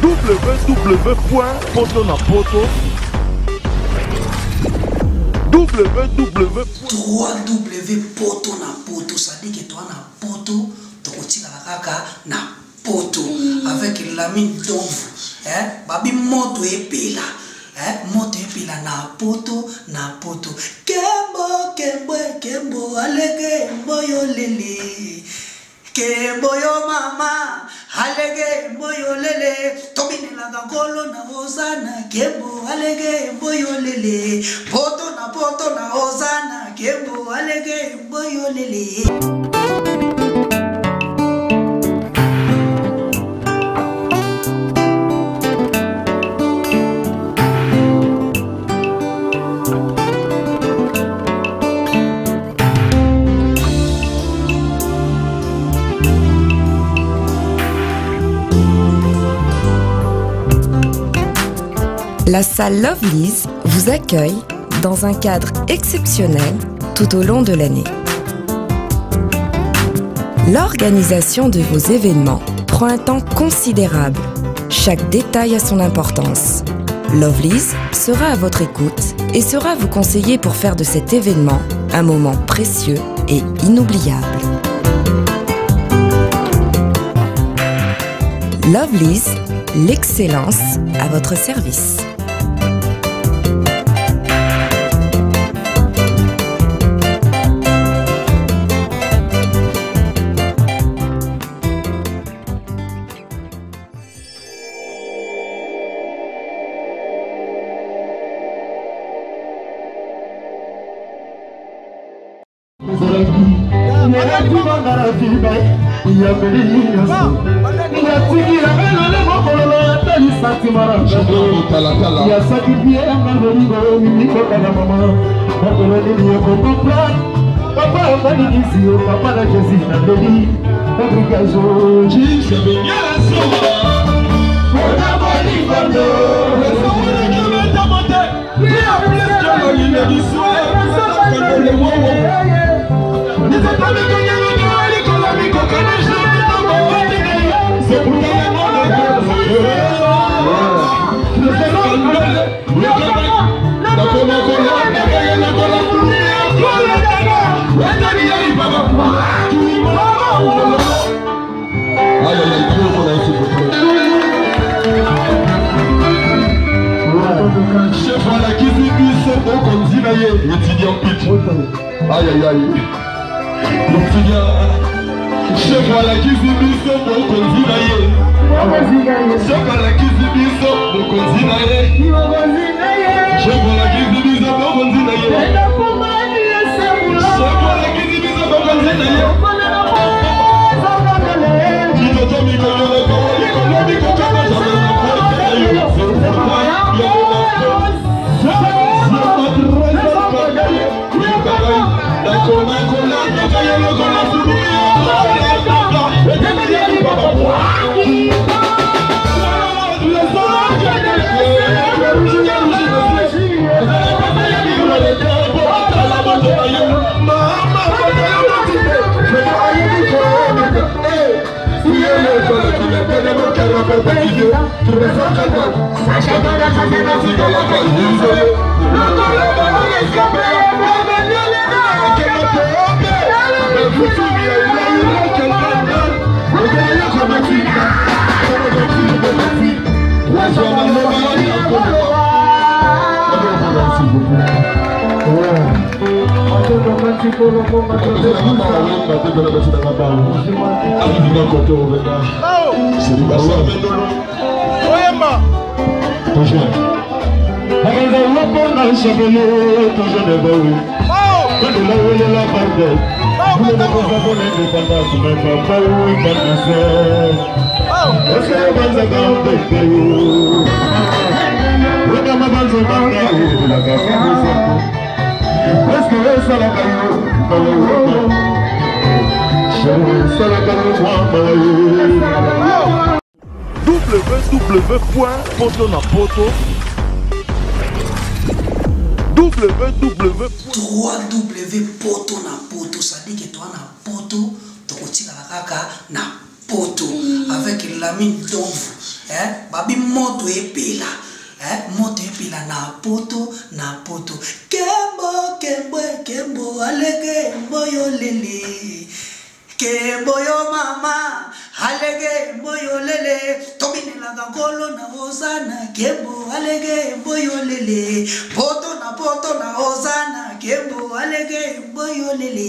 www.potonapoto www.potonapoto, ça dit que toi na poto, tu kotika kaka na poto avec la mine d'ombre, babi moto epela, moto epela na poto, kembo alege mboyo lele, kembo yo mama alege mboyo lele, tobine la gangolo na ozana, kembo alege mboyo lele, poto na ozana, kembo alege mboyo lele. La salle Lovely's vous accueille dans un cadre exceptionnel tout au long de l'année. L'organisation de vos événements prend un temps considérable. Chaque détail a son importance. Lovely's sera à votre écoute et saura vous conseiller pour faire de cet événement un moment précieux et inoubliable. Lovely's, l'excellence à votre service. www.potonapoto, ça dit que toi na poto, tu kotika kaka na poto avec la mine d'ombre. babi moto epela moto epela na poto kembo alege mboyo lele kembo yo mama alege mboyo lele tobinela ngolo na hosana kembo alege mboyo lele poto na hosana kembo alege mboyo lele